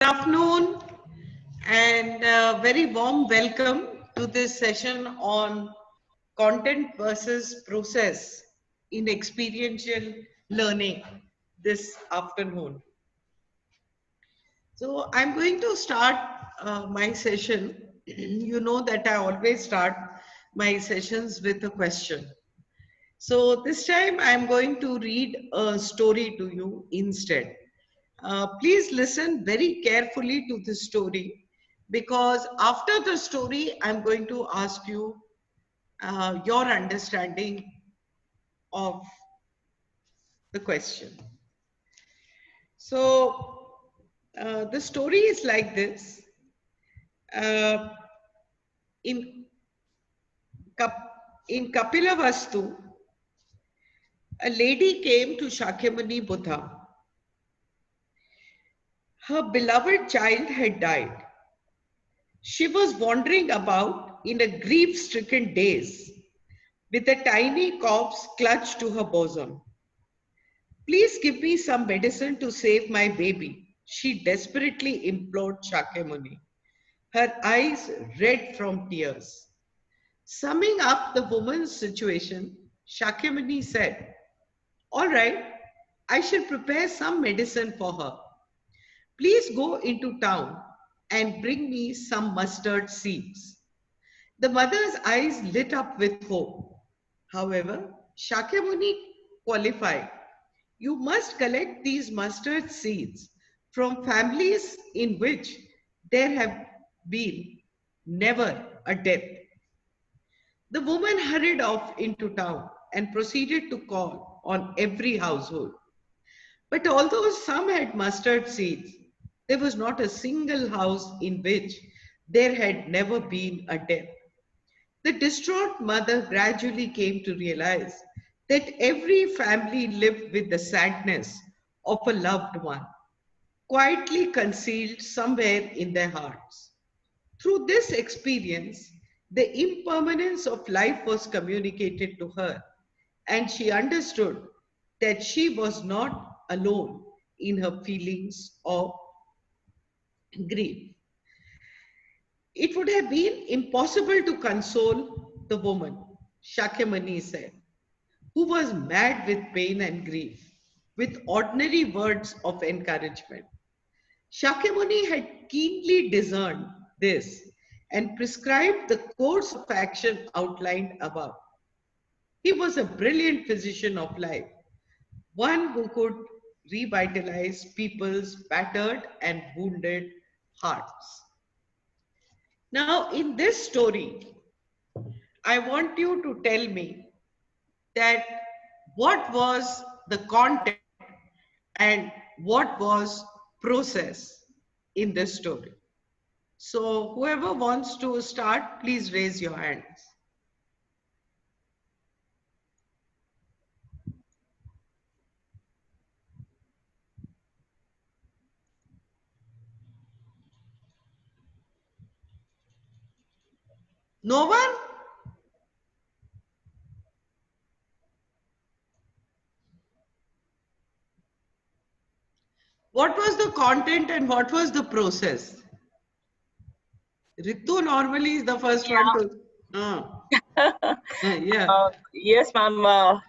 Good afternoon and very warm welcome to this session on content versus process in experiential learning this afternoon. So I'm going to start my session. You know that I always start my sessions with a question. So this time I'm going to read a story to you instead. Please listen very carefully to the story because after the story, I'm going to ask you your understanding of the question. So the story is like this. Uh, in, in Kapilavastu, a lady came to Shakyamuni Buddha. Her beloved child had died. She was wandering about in a grief-stricken daze with a tiny corpse clutched to her bosom. Please give me some medicine to save my baby, she desperately implored Shakyamuni, her eyes red from tears. Summing up the woman's situation, Shakyamuni said, "All right, I shall prepare some medicine for her. Please go into town and bring me some mustard seeds." The mother's eyes lit up with hope. However, Shakyamuni qualified. You must collect these mustard seeds from families in which there have been never a death. The woman hurried off into town and proceeded to call on every household. But although some had mustard seeds, there was not a single house in which there had never been a death. The distraught mother gradually came to realize that every family lived with the sadness of a loved one, quietly concealed somewhere in their hearts. Through this experience, the impermanence of life was communicated to her, and she understood that she was not alone in her feelings of grief. It would have been impossible to console the woman, Shakyamuni said, who was mad with pain and grief, with ordinary words of encouragement. Shakyamuni had keenly discerned this and prescribed the course of action outlined above. He was a brilliant physician of life, one who could revitalize people's battered and wounded hearts. Now, in this story, I want you to tell me that what was the content and what was process in this story. So whoever wants to start, please raise your hands. No one? What was the content and what was the process? Ritu normally is the first one to. Yeah. Yes, ma'am.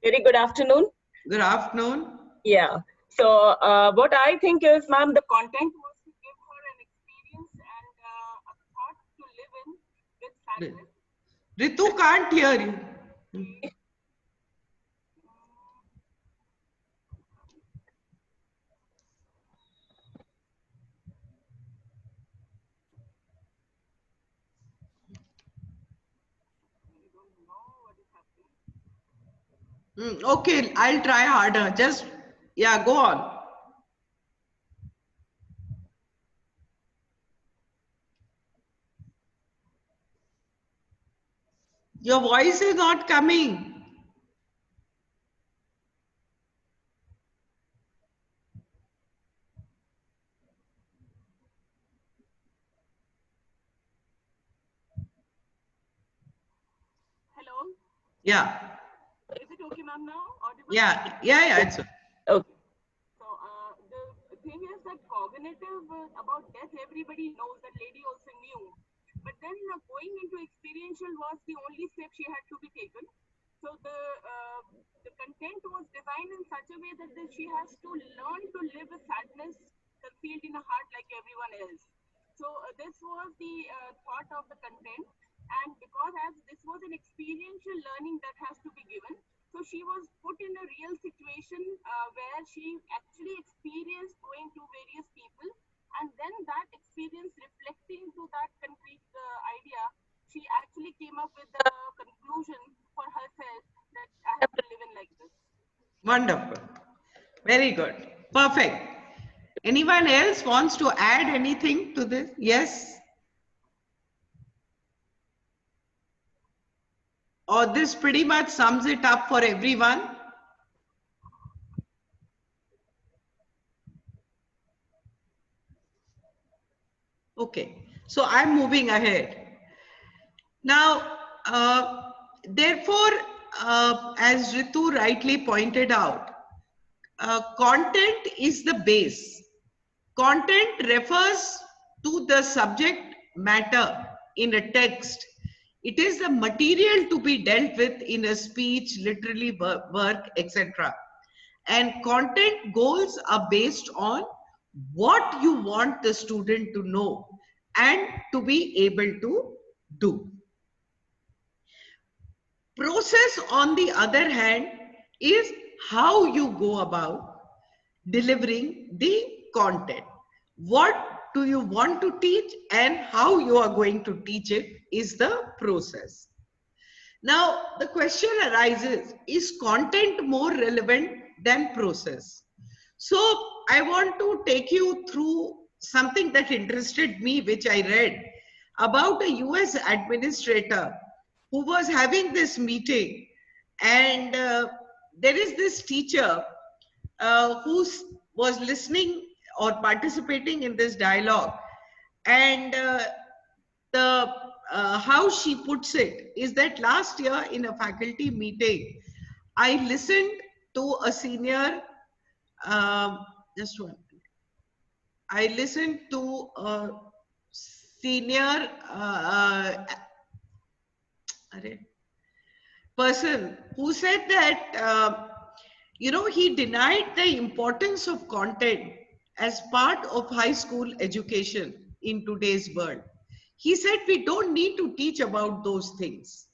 Very good afternoon. Good afternoon. Yeah. So what I think is, ma'am, the content was to give her an experience and a thought to live in with sadness. Ritu can't hear you. Okay, I'll try harder. Just, yeah, go on. Your voice is not coming. Hello. Yeah. Is it okay, ma'am, now? Audible? Yeah, it's okay. Okay. So the thing is that cognitive about death, everybody knows, that lady also knew. But then going into experiential was the only step she had to be taken. So the content was designed in such a way that she has to learn to live with sadness concealed in a heart like everyone else. So this was the thought of the content, and because as this was an experiential learning that has to be given, so she was put in a real situation where she actually experienced going to various people, and then that experience reflecting to that concrete idea, she actually came up with the conclusion for herself that I have to live in like this. Wonderful. Very good. Perfect. Anyone else wants to add anything to this? Yes? Or this pretty much sums it up for everyone? Okay. So I'm moving ahead. Now, therefore, as Ritu rightly pointed out, content is the base. Content refers to the subject matter in a text. It is the material to be dealt with in a speech, literary work, etc. And content goals are based on what you want the student to know and to be able to do. Process, on the other hand, is how you go about delivering the content. What do you want to teach and how you are going to teach it is the process. Now, the question arises, is content more relevant than process? So, I want to take you through something that interested me, which I read about a US administrator who was having this meeting, and there is this teacher who was listening or participating in this dialogue, and the how she puts it is that last year in a faculty meeting, I listened to a senior, just one minute. I listened to a senior person who said that, he denied the importance of content as part of high school education in today's world. He said we don't need to teach about those things.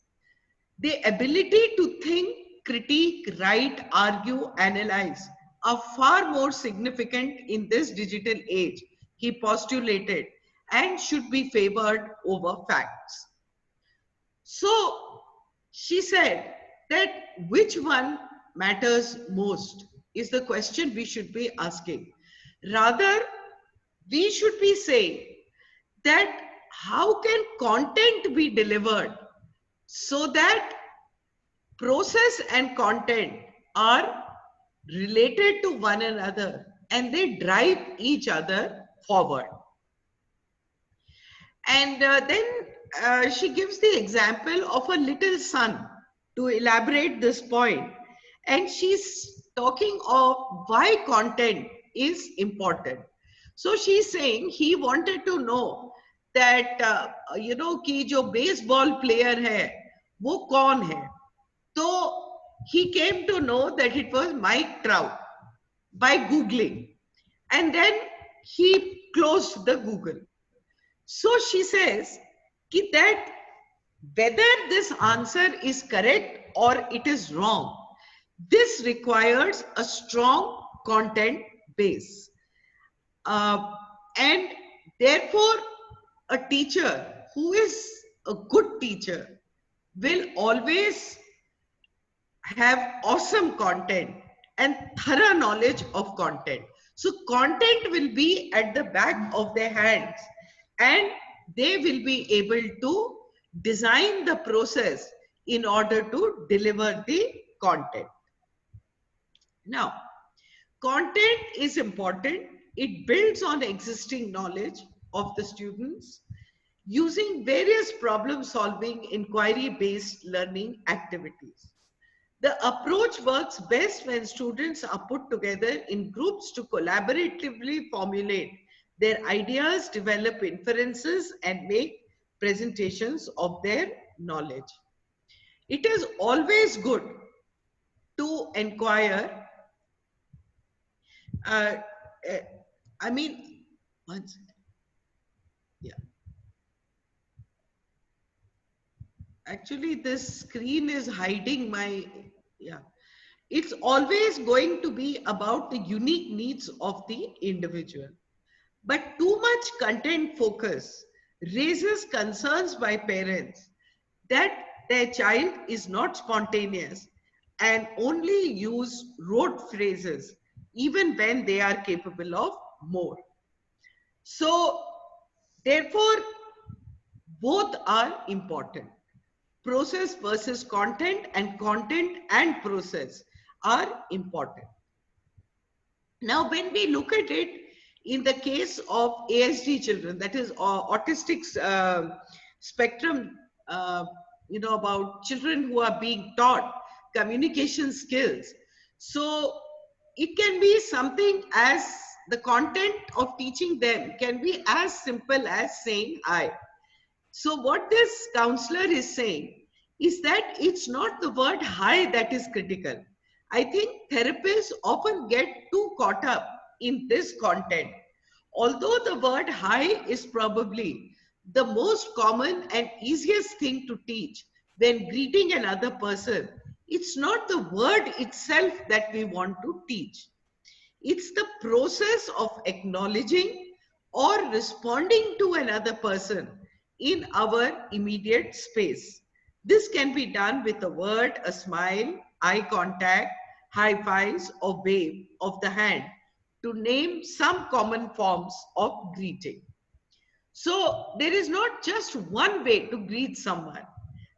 The ability to think, critique, write, argue, analyze are far more significant in this digital age, he postulated, and should be favored over facts. So she said that which one matters most is the question we should be asking. Rather, we should be saying that how can content be delivered so that process and content are related to one another and they drive each other forward. And then she gives the example of a little son to elaborate this point. And she's talking of why content is important. So she's saying he wanted to know that, कि जो baseball player है, वो कौन है? So he came to know that it was Mike Trout by Googling. And then he closed the Google. So she says that whether this answer is correct or it is wrong, this requires a strong content base. And therefore, a teacher who is a good teacher will always have awesome content and thorough knowledge of content. So content will be at the back of their hands and they will be able to design the process in order to deliver the content. Now, content is important. It builds on existing knowledge of the students using various problem-solving, inquiry-based learning activities. The approach works best when students are put together in groups to collaboratively formulate Their ideas develop inferences and make presentations of their knowledge. It is always good to inquire. Uh, uh, I mean, one second. Yeah. Actually, this screen is hiding my, yeah. It's always going to be about the unique needs of the individual. But too much content focus raises concerns by parents that their child is not spontaneous and only use rote phrases even when they are capable of more. So, therefore, both are important. Process versus content and process are important. Now, when we look at it in the case of ASD children, that is autistic spectrum, uh, about children who are being taught communication skills. So it can be something as the content of teaching them can be as simple as saying hi. So what this counselor is saying is that it's not the word hi that is critical. I think therapists often get too caught up in this content. Although the word hi is probably the most common and easiest thing to teach when greeting another person, it's not the word itself that we want to teach. It's the process of acknowledging or responding to another person in our immediate space. This can be done with a word, a smile, eye contact, high fives, or wave of the hand to name some common forms of greeting. So there is not just one way to greet someone.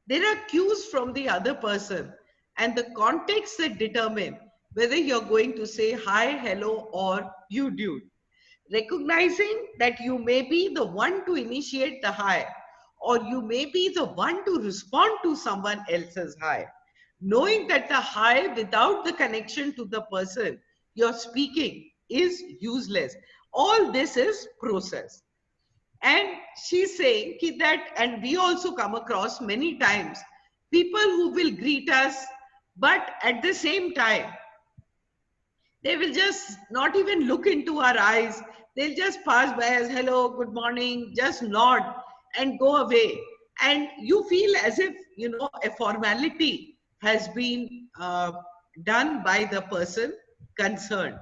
There are cues from the other person and the context that determine whether you're going to say hi, hello, or you dude. Recognizing that you may be the one to initiate the hi, or you may be the one to respond to someone else's hi. Knowing that the hi without the connection to the person you're speaking is useless. All this is process. And she's saying that, and we also come across many times people who will greet us, but at the same time, they will just not even look into our eyes. They'll just pass by as hello, good morning, just nod and go away. And you feel as if, a formality has been done by the person concerned.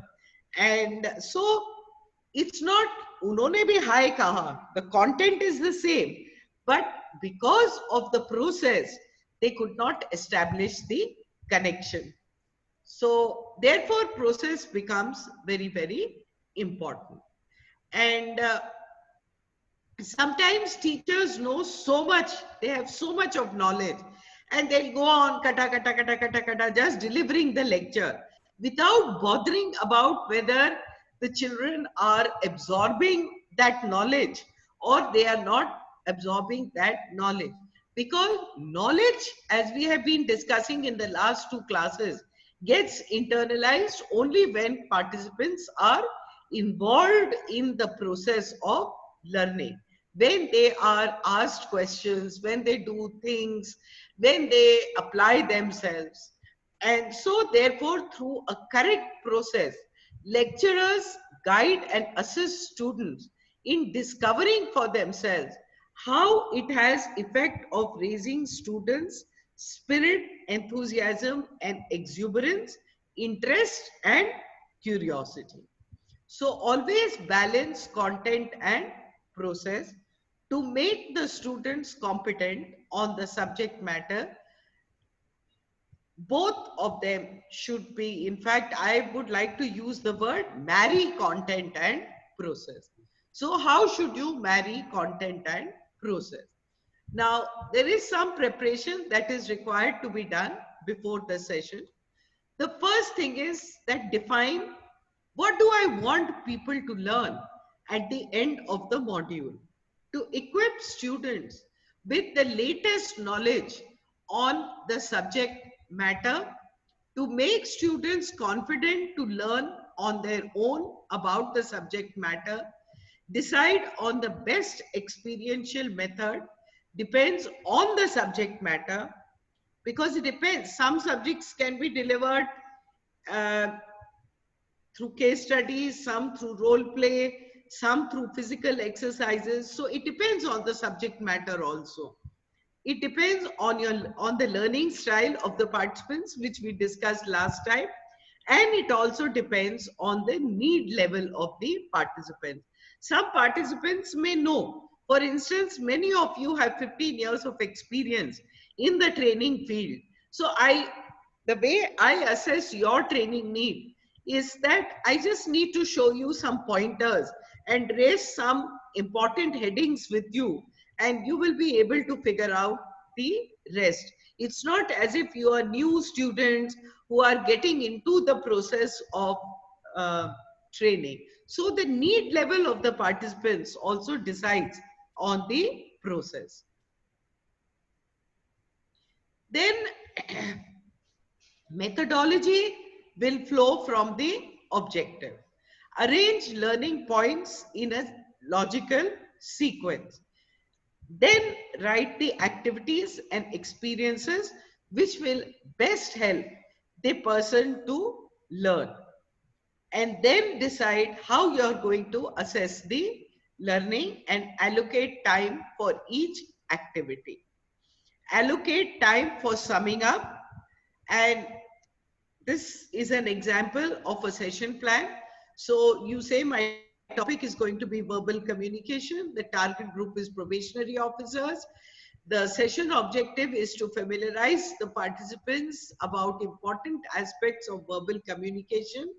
And so it's not, उन्होंने भी hi kaha. The content is the same, but because of the process, they could not establish the connection. So therefore, process becomes very, very important. And sometimes teachers know so much, they have so much of knowledge, and they'll go on kata kata kata kata kata just delivering the lecture without bothering about whether the children are absorbing that knowledge or they are not absorbing that knowledge. Because knowledge, as we have been discussing in the last two classes, gets internalized only when participants are involved in the process of learning. When they are asked questions, when they do things, when they apply themselves. And so therefore, through a correct process, lecturers guide and assist students in discovering for themselves how it has effect of raising students' spirit, enthusiasm, and exuberance, interest, and curiosity. So always balance content and process to make the students competent on the subject matter. Both of them should be, in fact, I would like to use the word marry content and process. So how should you marry content and process? Now, there is some preparation that is required to be done before the session. The first thing is that define what do I want people to learn at the end of the module to equip students with the latest knowledge on the subject matter, to make students confident to learn on their own about the subject matter, Decide on the best experiential method, depends on the subject matter, because it depends. Some subjects can be delivered uh, through case studies, some through role play, some through physical exercises. So it depends on the subject matter also. It depends on the learning style of the participants, which we discussed last time, and it also depends on the need level of the participants. Some participants may know. For instance, many of you have 15 years of experience in the training field. So the way I assess your training need is that I just need to show you some pointers and raise some important headings with you, and you will be able to figure out the rest. It's not as if you are new students who are getting into the process of uh, training. So the need level of the participants also decides on the process. Then methodology will flow from the objective. Arrange learning points in a logical sequence. Then write the activities and experiences which will best help the person to learn. And then decide how you're going to assess the learning and allocate time for each activity. Allocate time for summing up, and this is an example of a session plan. So you say my topic is going to be verbal communication. The target group is probationary officers. The session objective is to familiarize the participants about important aspects of verbal communication.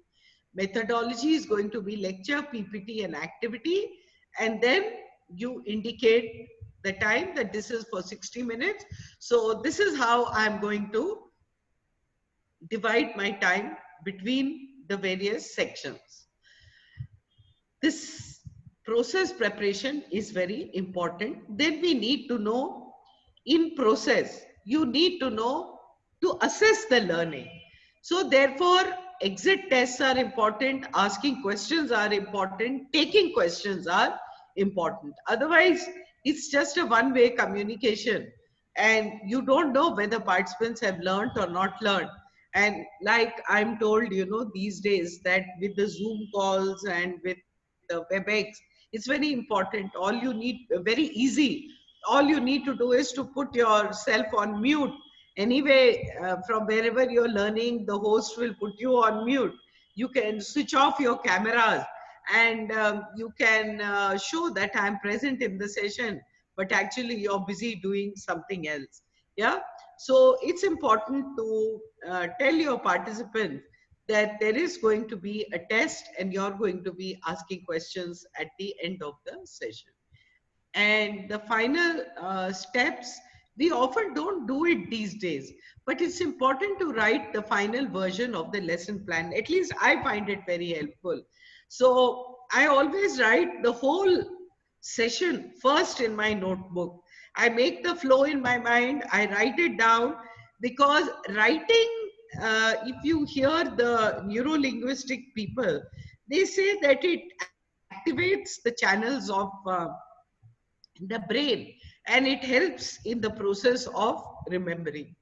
Methodology is going to be lecture, PPT, and activity. And then you indicate the time that this is for 60 minutes. So this is how I'm going to divide my time between the various sections. This process preparation is very important. Then we need to know, in process, you need to know to assess the learning. So therefore, exit tests are important, asking questions are important, taking questions are important. Otherwise, it's just a one-way communication and you don't know whether participants have learned or not learned. And like I'm told, these days that with the Zoom calls and with the WebEx, it's very important. All you need, very easy, all you need to do is to put yourself on mute. Anyway, from wherever you're learning, the host will put you on mute. You can switch off your cameras and you can show that I'm present in the session, but actually you're busy doing something else. Yeah. So it's important to tell your participants that there is going to be a test and you're going to be asking questions at the end of the session. And the final steps, we often don't do it these days, but it's important to write the final version of the lesson plan. At least I find it very helpful. So I always write the whole session first in my notebook. I make the flow in my mind, I write it down, because writing, if you hear the neuro-linguistic people, they say that it activates the channels of the brain and it helps in the process of remembering.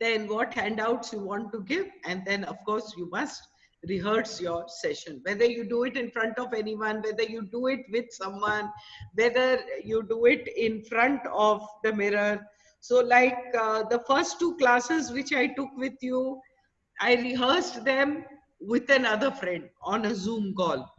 Then what handouts you want to give, and then of course you must rehearse your session, whether you do it in front of anyone, whether you do it with someone, whether you do it in front of the mirror. So like the first two classes which I took with you, I rehearsed them with another friend on a Zoom call.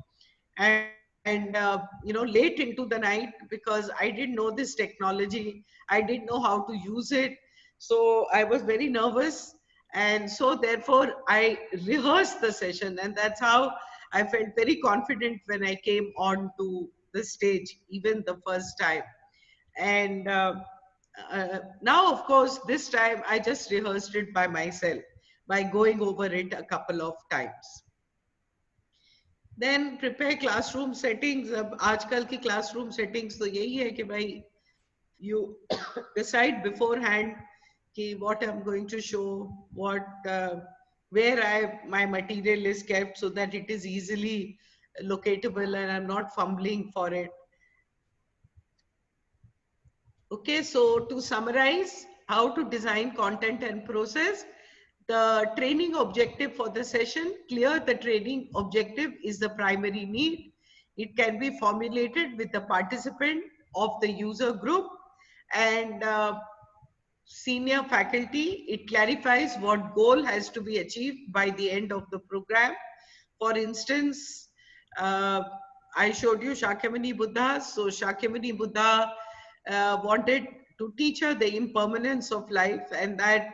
And late into the night, because I didn't know this technology, I didn't know how to use it, so I was very nervous, and so therefore I rehearsed the session, and that's how I felt very confident when I came on to the stage, even the first time. And now of course this time I just rehearsed it by myself by going over it a couple of times. Then prepare classroom settings. अब आजकल की classroom settings तो यही है कि भाई you decide beforehand कि what I'm going to show, what where my material is kept, so that it is easily locatable and I'm not fumbling for it. Okay, so to summarize how to design content and process, the training objective for the session, clear the training objective is the primary need. It can be formulated with the participant of the user group and senior faculty. It clarifies what goal has to be achieved by the end of the program. For instance, I showed you Shakyamuni Buddha. So Shakyamuni Buddha wanted to teach her the impermanence of life, and that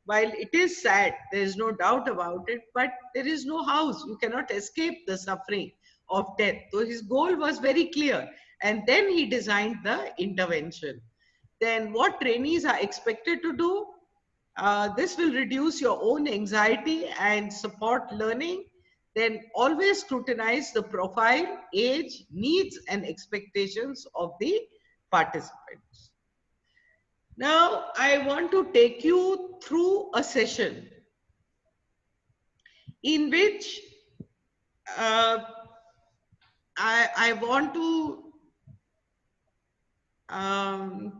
while it is sad, there is no doubt about it, but there is no house. You cannot escape the suffering of death. So his goal was very clear. And then he designed the intervention. Then what trainees are expected to do? This will reduce your own anxiety and support learning. Then always scrutinize the profile, age, needs, and expectations of the participants. Now, I want to take you through a session in which I want to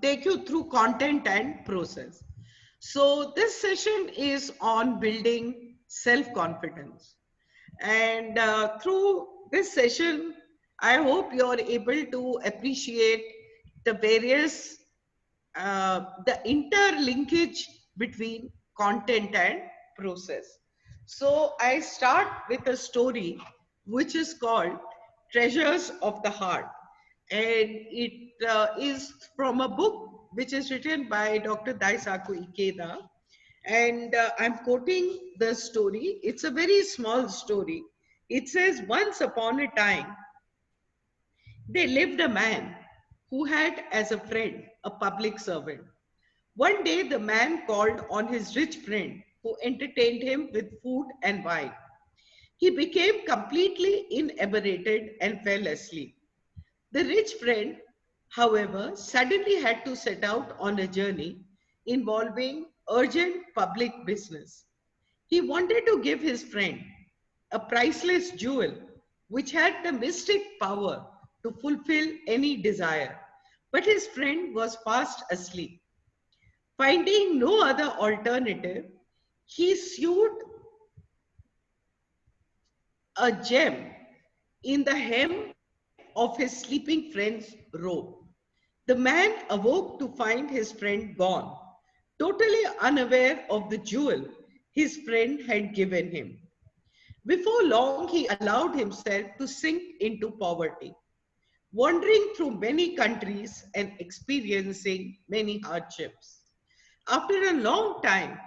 take you through content and process. So this session is on building self-confidence. And through this session, I hope you're able to appreciate the various, the interlinkage between content and process. So I start with a story which is called Treasures of the Heart. And it is from a book which is written by Dr. Daisaku Ikeda. And I'm quoting the story. It's a very small story. It says, once upon a time, there lived a man who had as a friend a public servant. One day, the man called on his rich friend who entertained him with food and wine. He became completely inebriated and fell asleep. The rich friend, however, suddenly had to set out on a journey involving urgent public business. He wanted to give his friend a priceless jewel which had the mystic power to fulfill any desire. But his friend was fast asleep. Finding no other alternative, he sewed a gem in the hem of his sleeping friend's robe. The man awoke to find his friend gone, totally unaware of the jewel his friend had given him. Before long, he allowed himself to sink into poverty, wandering through many countries and experiencing many hardships. After a long time,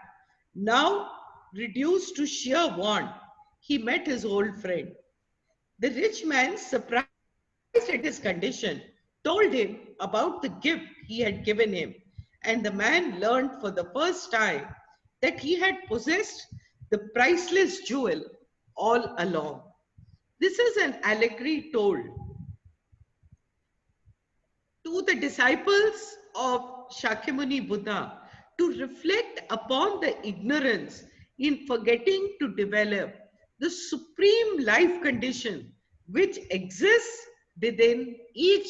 now reduced to sheer want, he met his old friend. The rich man, surprised at his condition, told him about the gift he had given him, and the man learned for the first time that he had possessed the priceless jewel all along. This is an allegory told to the disciples of Shakyamuni Buddha to reflect upon the ignorance in forgetting to develop the supreme life condition which exists within each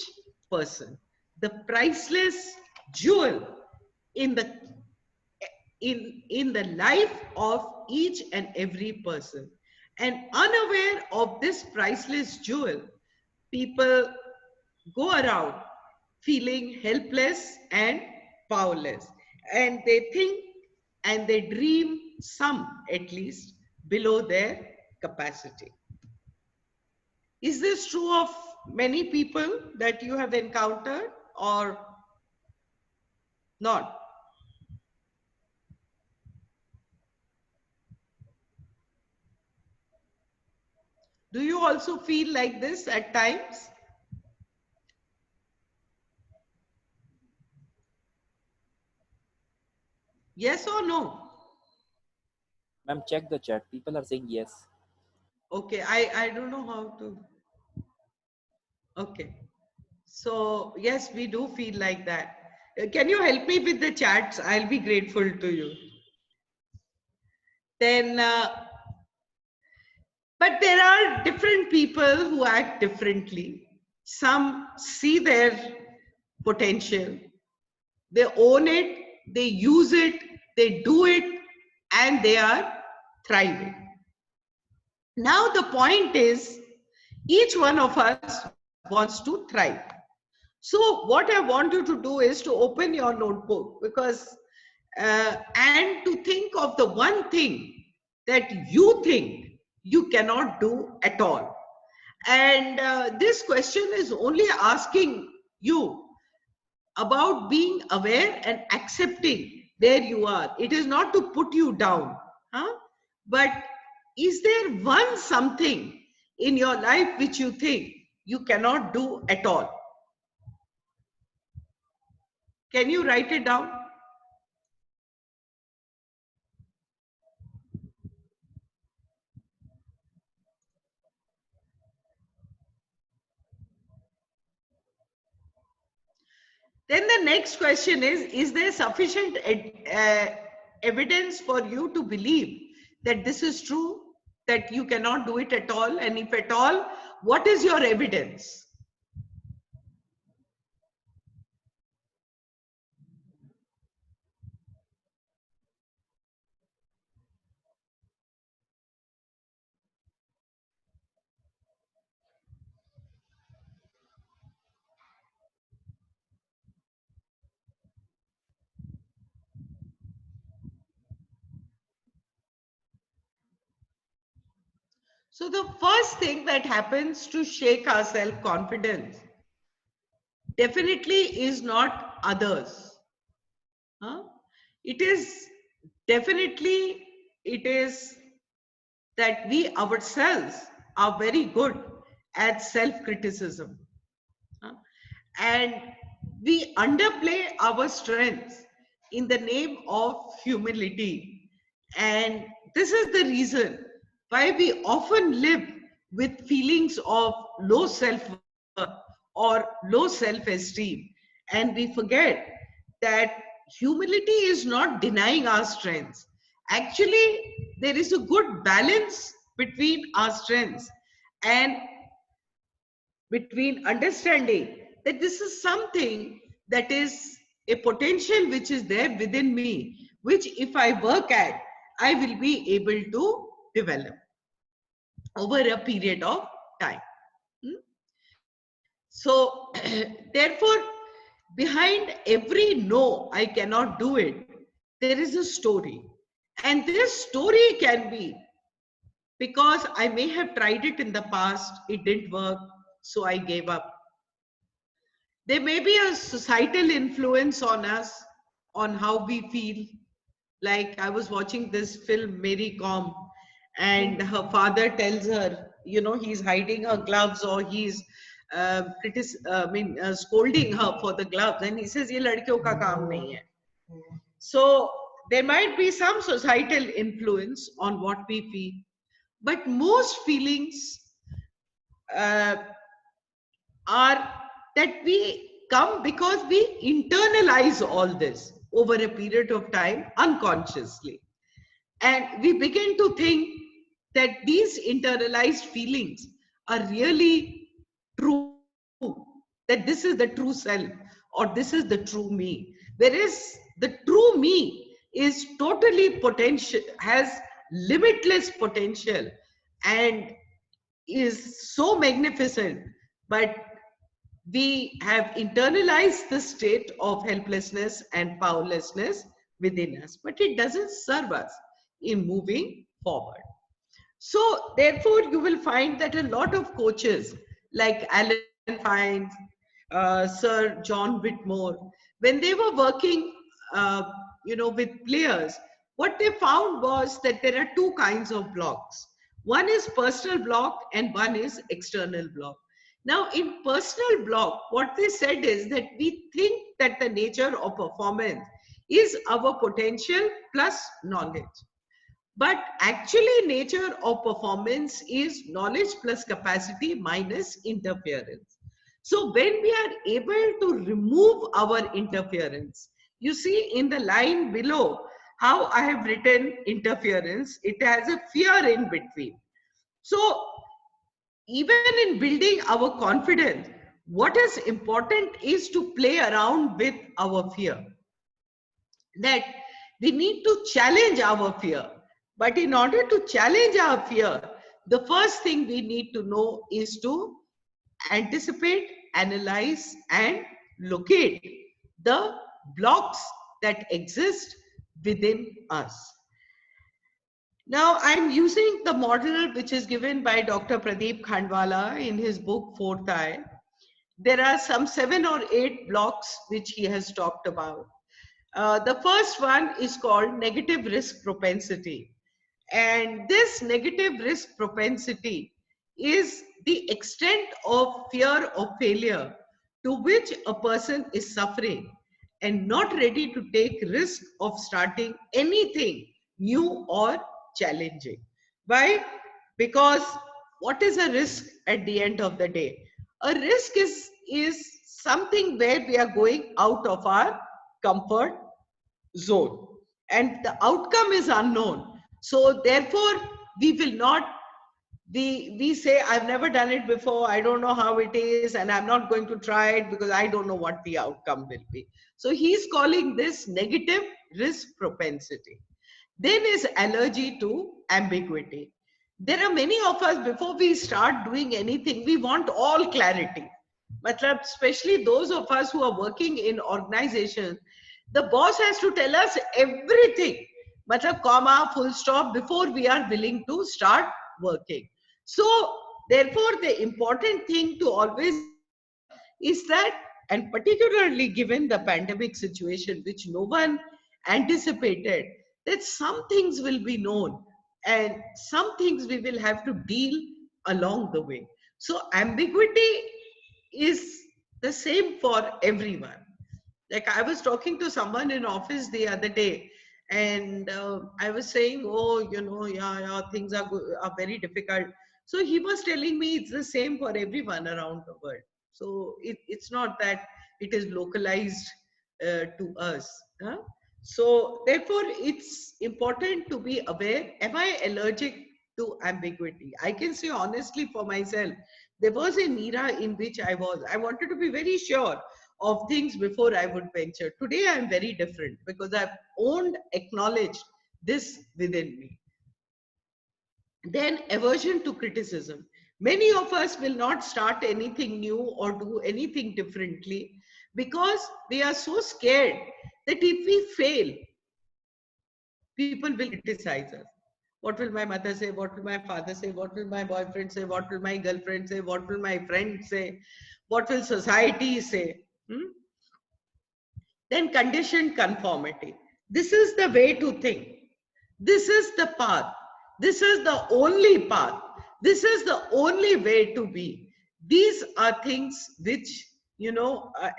person, the priceless jewel in the in the life of each and every person. And unaware of this priceless jewel, people go around feeling helpless and powerless. And they think and they dream, some at least, below their capacity. Is this true of many people that you have encountered or not? Do you also feel like this at times? Yes or no? Ma'am, check the chat. People are saying yes. Okay, I don't know how to. Okay. So, yes, we do feel like that. Can you help me with the chats? I'll be grateful to you. Then But there are different people who act differently. Some see their potential, they own it, they use it, they do it, and they are thriving. Now, the point is, each one of us wants to thrive. So, what I want you to do is to open your notebook and to think of the one thing that you think you cannot do at all. And this question is only asking you about being aware and accepting where you are. It is not to put you down, huh? But is there one something in your life which you think you cannot do at all? Can you write it down? Then the next question is there sufficient evidence for you to believe that this is true, that you cannot do it at all? And if at all, what is your evidence? So the first thing that happens to shake our self-confidence definitely is not others. Huh? It is definitely, it is that we ourselves are very good at self-criticism. Huh? And we underplay our strengths in the name of humility. And this is the reason why we often live with feelings of low self-worth or low self-esteem. And we forget that humility is not denying our strengths. Actually, there is a good balance between our strengths and between understanding that this is something that is a potential which is there within me, which if I work at, I will be able to develop over a period of time. So, therefore, behind every no, I cannot do it, there is a story. And this story can be because I may have tried it in the past, it didn't work, so I gave up. There may be a societal influence on us, on how we feel. Like I was watching this film, Mary Kom, and her father tells her, you know, he's hiding her gloves or he's scolding her for the gloves. And he says, ye ladkiyon ka kaam nahi hai. So there might be some societal influence on what we feel. But most feelings are that we come because we internalize all this over a period of time unconsciously. And we begin to think that these internalized feelings are really true, that this is the true self or this is the true me. Whereas the true me is totally potential, has limitless potential and is so magnificent, but we have internalized the state of helplessness and powerlessness within us, but it doesn't serve us in moving forward. So therefore, you will find that a lot of coaches like Alan Fines, Sir John Whitmore, when they were working, with players, what they found was that there are two kinds of blocks. One is personal block and one is external block. Now, in personal block, what they said is that we think that the nature of performance is our potential plus knowledge. But actually, nature of performance is knowledge plus capacity minus interference. So when we are able to remove our interference, you see in the line below how I have written interference, it has a fear in between. So even in building our confidence, what is important is to play around with our fear. That we need to challenge our fear. But in order to challenge our fear, the first thing we need to know is to anticipate, analyze, and locate the blocks that exist within us. Now, I'm using the model which is given by Dr. Pradeep Khandwala in his book Fourth Eye. There are some 7 or 8 blocks which he has talked about. The first one is called negative risk propensity. And this negative risk propensity is the extent of fear of failure to which a person is suffering and not ready to take risk of starting anything new or challenging. Why? Because what is a risk at the end of the day? A risk is something where we are going out of our comfort zone and the outcome is unknown. So therefore, we will not, we say, I've never done it before, I don't know how it is, and I'm not going to try it because I don't know what the outcome will be. So he's calling this negative risk propensity. Then is allergy to ambiguity. There are many of us, before we start doing anything, we want all clarity. Matlab, especially those of us who are working in organizations, the boss has to tell us everything, matlab, comma, full stop, before we are willing to start working. So, therefore, the important thing to always remember is that, and particularly given the pandemic situation, which no one anticipated, that some things will be known and some things we will have to deal along the way. So, ambiguity is the same for everyone. Like I was talking to someone in office the other day, and I was saying, oh, yeah, things are very difficult. So he was telling me it's the same for everyone around the world. So it's not that it is localized to us. Huh? So therefore, it's important to be aware. Am I allergic to ambiguity? I can say honestly for myself, there was an era in which I wanted to be very sure of things before I would venture. Today, I'm very different because I've acknowledged this within me. Then, aversion to criticism. Many of us will not start anything new or do anything differently because we are so scared that if we fail, people will criticize us. What will my mother say? What will my father say? What will my boyfriend say? What will my girlfriend say? What will my friend say? What will society say? Hmm? Then conditioned conformity. This is the way to think. This is the path. This is the only path. This is the only way to be. These are things which,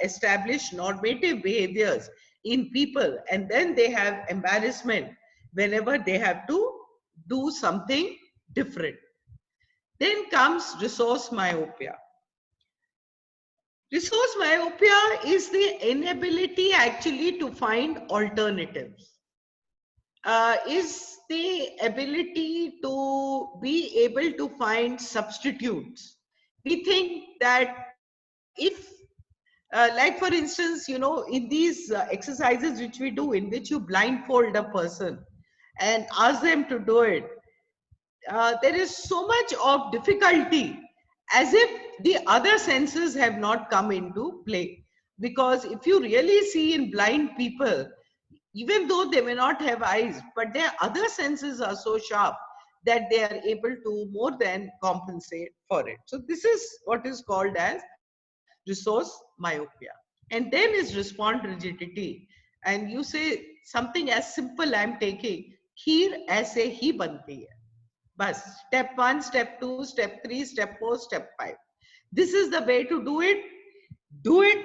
establish normative behaviors in people, and then they have embarrassment whenever they have to do something different. Then comes resource myopia. Resource myopia is the inability actually to find alternatives. Is the ability to be able to find substitutes. We think that if, like for instance, in these exercises which we do, in which you blindfold a person and ask them to do it, there is so much of difficulty as if the other senses have not come into play. Because if you really see in blind people, even though they may not have eyes, but their other senses are so sharp that they are able to more than compensate for it. So this is what is called as resource myopia. And then is respond rigidity. And you say something as simple, I'm taking, खीर ऐसे ही बनती है. Bas, step 1, step 2, step 3, step 4, step 5. This is the way to do it. Do it.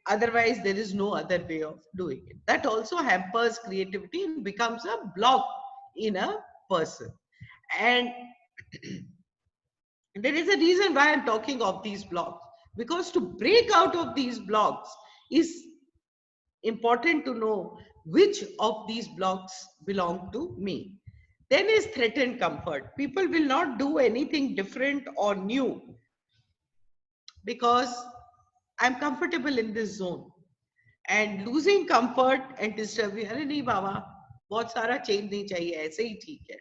Otherwise, there is no other way of doing it. That also hampers creativity and becomes a block in a person. And there is a reason why I'm talking of these blocks. Because to break out of these blocks is important to know which of these blocks belong to me. Then is threatened comfort. People will not do anything different or new because I'm comfortable in this zone. And losing comfort and disturbing, अरे नहीं बाबा, बहुत सारा change नहीं चाहिए, ऐसे ही ठीक है.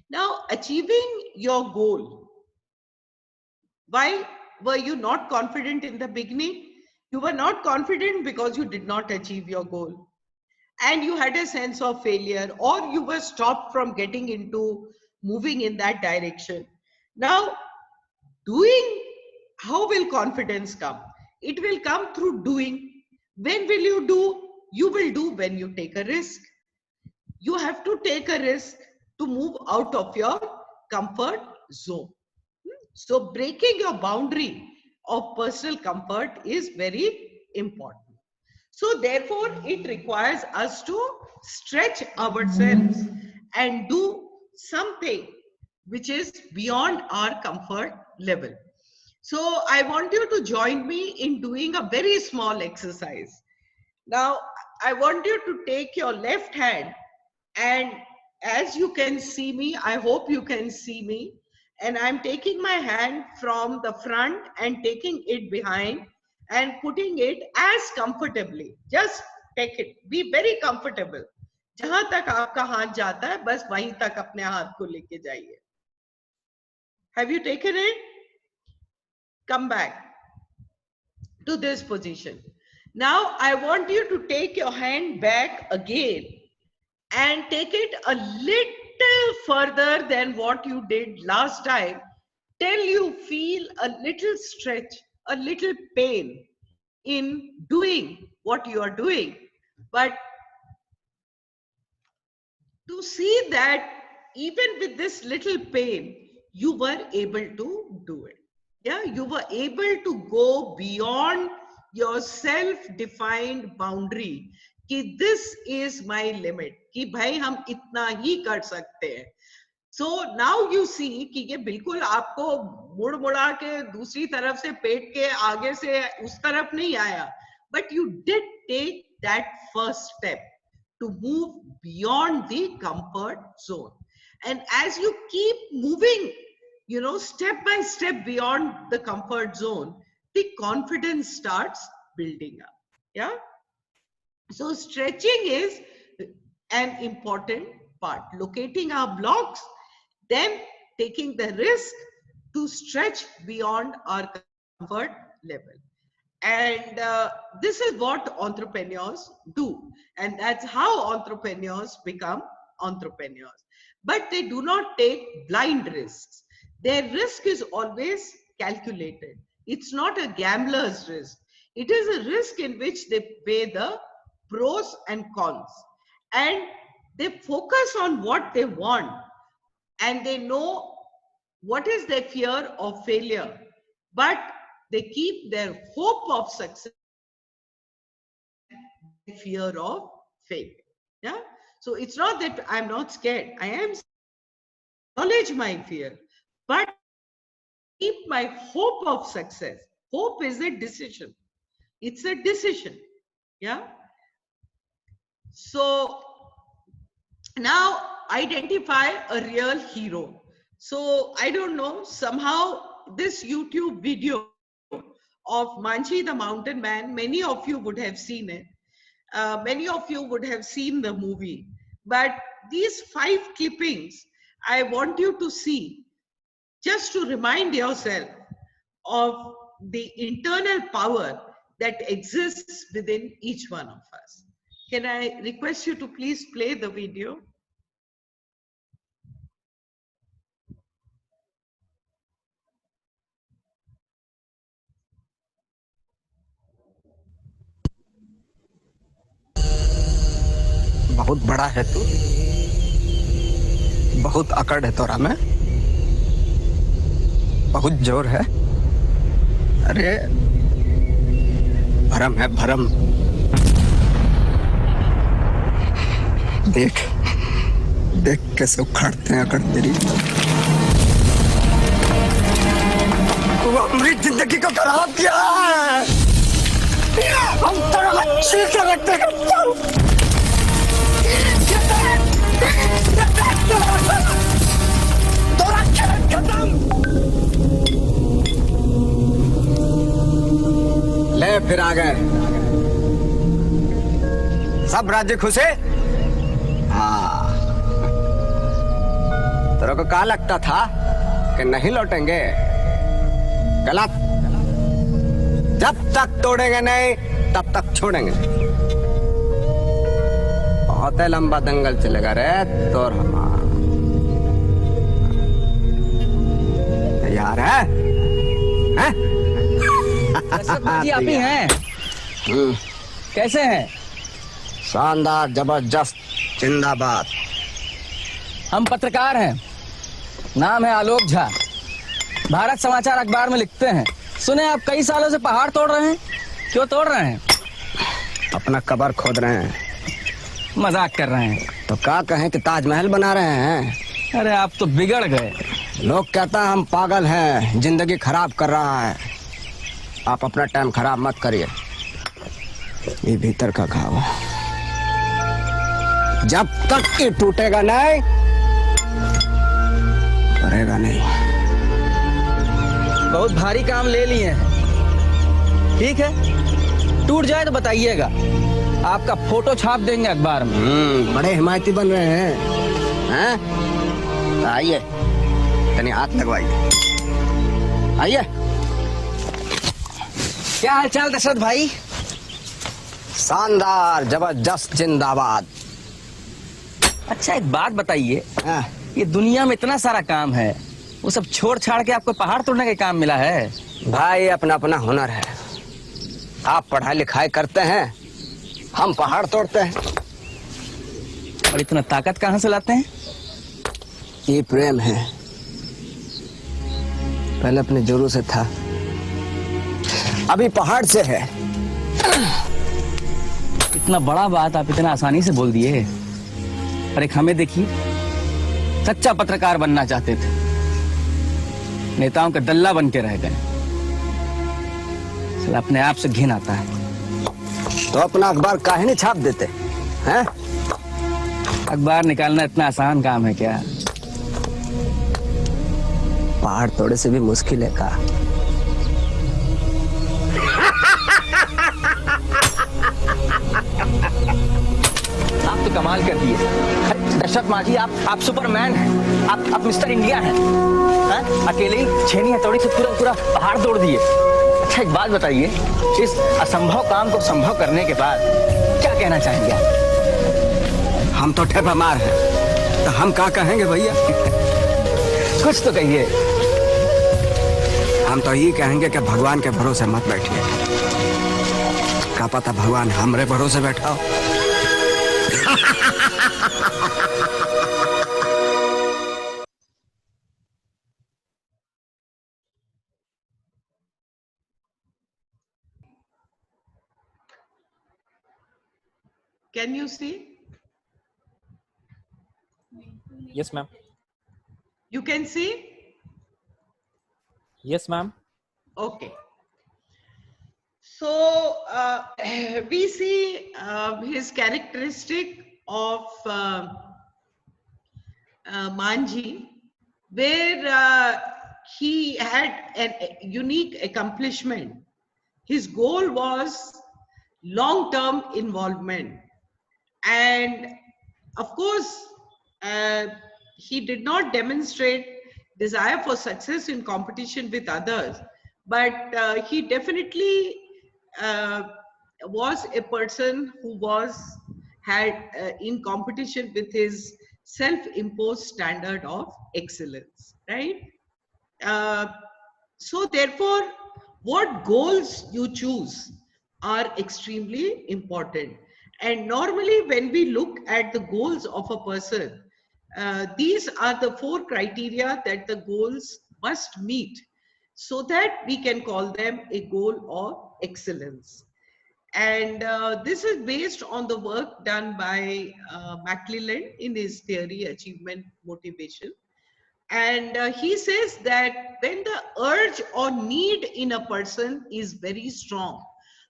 Now, achieving your goal. Why were you not confident in the beginning? You were not confident because you did not achieve your goal. And you had a sense of failure, or you were stopped from getting into moving in that direction. Now, doing, how will confidence come? It will come through doing. When will you do? You will do when you take a risk. You have to take a risk to move out of your comfort zone. So breaking your boundary of personal comfort is very important. So therefore, it requires us to stretch ourselves and do something which is beyond our comfort level. So I want you to join me in doing a very small exercise. Now, I want you to take your left hand, and as you can see me, I hope you can see me, and I'm taking my hand from the front and taking it behind and putting it as comfortably. Just take it. Be very comfortable. जहां तक आपका हाथ जाता है, बस वहीं तक अपने हाथ को लेके जाइए. Have you taken it? Come back to this position. Now I want you to take your hand back again and take it a little further than what you did last time till you feel a little stretch, a little pain in doing what you are doing. But to see that even with this little pain, you were able to do it. Yeah, you were able to go beyond your self-defined boundary कि this is my limit, कि भाई हम इतना ही कर सकते हैं. So now you see कि ये बिल्कुल आपको मुड़ मुड़ा के दूसरी तरफ से पेट के आगे से उस तरफ नहीं आया, but you did take that first step to move beyond the comfort zone. And as you keep moving, step by step beyond the comfort zone, the confidence starts building up. Yeah. So stretching is an important part. Locating our blocks, then taking the risk to stretch beyond our comfort level. And this is what entrepreneurs do. And that's how entrepreneurs become entrepreneurs. But they do not take blind risks. Their risk is always calculated. It's not a gambler's risk. It is a risk in which they weigh the pros and cons. And they focus on what they want. And they know what is their fear of failure. But they keep their hope of success, fear of failure. Yeah. So it's not that I'm not scared. I am acknowledge my fear, but keep my hope of success. Hope is a decision. It's a decision. Yeah. So now identify a real hero. So I don't know, somehow this YouTube video of Manchi the Mountain Man, many of you would have seen it. Many of you would have seen the movie. But these 5 clippings, I want you to see just to remind yourself of the internal power that exists within each one of us. Can I request you to please play the video? बहुत बड़ा है तू, बहुत अकड़ है तोरा में, बहुत जोर है. अरे भरम है भरम. देख देख कैसे उखाड़ते हैं अकड़ तेरी. वो हमारी जिंदगी को खराब किया है. हम तेरा अच्छी से रखते हैं. ले फिर आ गए। सब राज्य खुशे? हाँ। तेरे को क्या लगता था कि नहीं लौटेंगे? गलत। जब तक तोड़ेंगे नहीं तब तक छोड़ेंगे। बहुत लंबा दंगल चलेगा रे तोर हमारा। तैयार है? जी आप ही हैं? कैसे हैं? शानदार, जबरदस्त, जिंदाबाद। हम पत्रकार हैं, नाम है आलोक झा, भारत समाचार अखबार में लिखते हैं। सुने आप कई सालों से पहाड़ तोड़ रहे हैं, क्यों तोड़ रहे हैं? अपना कब्र खोद रहे हैं। मजाक कर रहे हैं? तो क्या कहें कि ताजमहल बना रहे हैं। अरे आप तो बिगड़ गए। लोग कहता है हम पागल हैं, जिंदगी खराब कर रहा है। आप अपना टाइम खराब मत करिए। ये भीतर का घाव है, जब तक ये टूटेगा नहीं भरेगा नहीं। बहुत भारी काम ले लिए हैं, ठीक है, टूट जाए तो बताइएगा, आपका फोटो छाप देंगे अखबार में। बड़े हिमायती बन रहे हैं। आइए, तनी हाथ लगवाइए। आइए। क्या हालचाल दशरथ भाई? शानदार, जबरदस्त, जिंदाबाद। अच्छा एक बात बताइए, हाँ। ये दुनिया में इतना सारा काम है, वो सब छोड़ छाड़ के आपको पहाड़ तोड़ने का काम मिला है? भाई अपना अपना हुनर है। आप पढ़ाई लिखाई करते हैं, हम पहाड़ तोड़ते हैं। और इतना ताकत कहाँ से लाते हैं? ये प्रेम है, पहले अपने जोरों से था, अभी पहाड़ से है। इतना बड़ा बात आप इतना आसानी से बोल दिए। और एक हमें देखिए, सच्चा पत्रकार बनना चाहते थे, नेताओं का दल्ला बन के रह गए। अपने आप से घिन आता है। तो अपना अखबार काहे नहीं छाप देते हैं? अखबार निकालना इतना आसान काम है क्या? पहाड़ तोड़े से भी मुश्किल है का? आप तो कमाल कर दिए दशरथ मांझी। आप सुपरमैन हैं, आप मिस्टर इंडिया हैं। अकेले ही छेनी हथौड़ी से पूरा पहाड़ तोड़ दिए। अच्छा एक बात बताइए, इस असंभव काम को संभव करने के बाद क्या कहना चाहेंगे आप? हम तो ठेपा मार हैं, तो हम क्या कहेंगे भैया? कुछ तो कहिए। हम तो ये कहेंगे कि भगवान के भरोसे मत बैठिए, क्या पता भगवान हमरे भरोसे बैठा हो। Can you see? Yes, ma'am. You can see? Yes, ma'am. Okay. So we see his characteristic of Manji, where he had a unique accomplishment. His goal was long-term involvement. And of course, he did not demonstrate desire for success in competition with others, but he definitely was a person who had in competition with his self-imposed standard of excellence, right? So therefore, what goals you choose are extremely important. And normally when we look at the goals of a person, these are the 4 criteria that the goals must meet so that we can call them a goal of excellence. And this is based on the work done by McClelland in his theory, Achievement Motivation. And he says that when the urge or need in a person is very strong,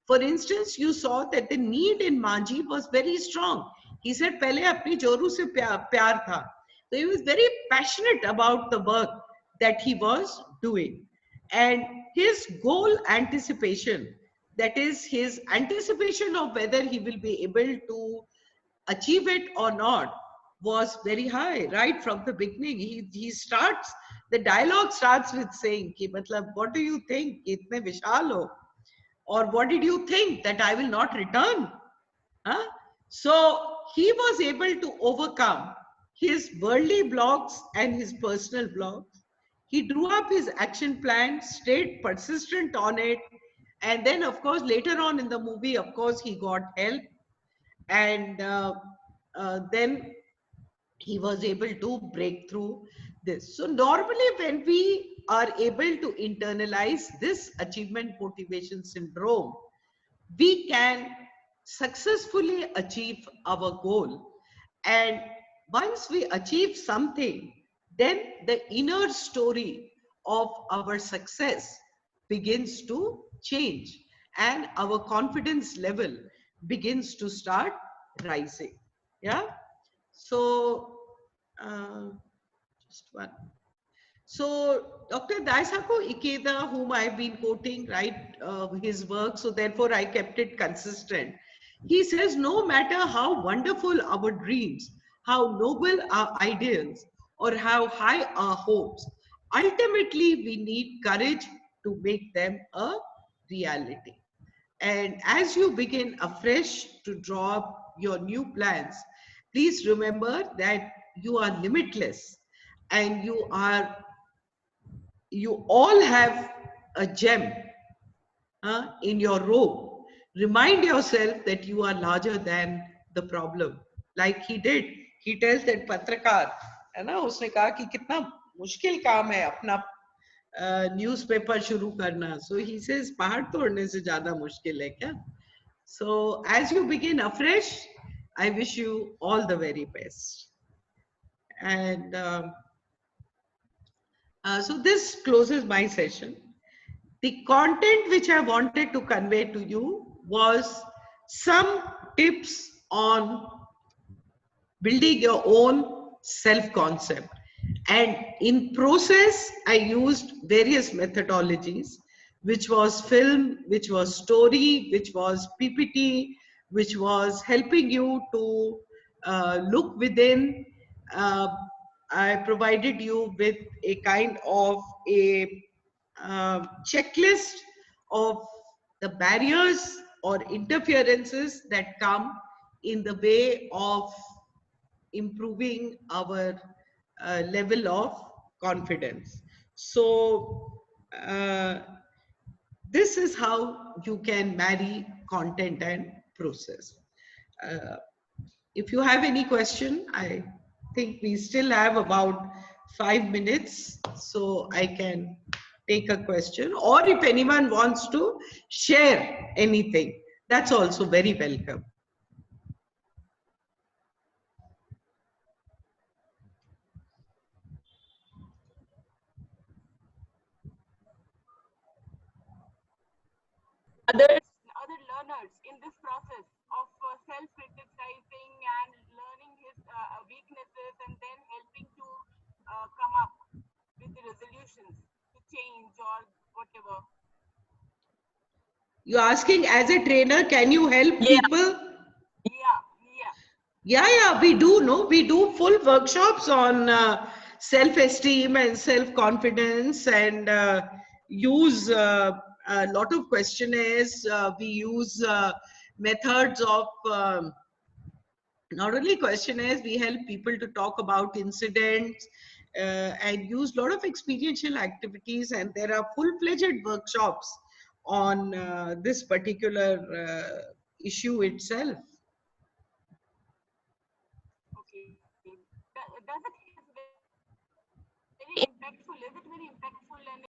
for instance, you saw that the need in Manji was very strong. He said, "Pehle apni joru se pyar tha." So he was very passionate about the work that he was doing. And his goal anticipation that is his anticipation of whether he will be able to achieve it or not was very high right from the beginning. He starts, the dialogue starts with saying ki matlab, what do you think itne vishal ho, or what did you think that I will not return, huh? So he was able to overcome his worldly blocks and his personal blocks. He drew up his action plan, stayed persistent on it, and then of course later on in the movie, of course, he got help, and then he was able to break through this. So normally when we are able to internalize this achievement motivation syndrome, we can successfully achieve our goal. And once we achieve something, then the inner story of our success begins to change and our confidence level begins to start rising. Yeah. So, just one. So Dr. Daisaku Ikeda, whom I've been quoting, right, his work, so therefore I kept it consistent. He says, no matter how wonderful our dreams, how noble our ideals, or how high our hopes, ultimately we need courage to make them a reality. And as you begin afresh to draw up your new plans, please remember that you are limitless and you all have a gem in your robe. Remind yourself that you are larger than the problem. Like he did, he tells that पत्रकार है ना, उसने कहा कि कितना मुश्किल काम है अपना न्यूज़पेपर शुरू करना. So he says पहाड़ तोड़ने से ज्यादा मुश्किल है क्या? So as you begin afresh, I wish you all the very best. And so this closes my session. The content which I wanted to convey to you was some tips on building your own self-concept. And in process, I used various methodologies, which was film, which was story, which was PPT, which was helping you to look within. Uh, I provided you with a kind of a checklist of the barriers or interferences that come in the way of improving our level of confidence. So this is how you can marry content and process. Uh, if you have any question, I think we still have about 5 minutes, so I can take a question, or if anyone wants to share anything, that's also very welcome. Other learners in this process of self-criticizing and learning his weaknesses and then helping to come up with the resolutions to change or whatever. You're asking, as a trainer, can you help people? Yeah, we do. No, we do full workshops on self-esteem and self-confidence, and use a lot of questionnaires. We use methods of not only questionnaires. We help people to talk about incidents and use a lot of experiential activities. And there are full-fledged workshops on this particular issue itself. Okay. Does it is very impactful? Is it very impactful and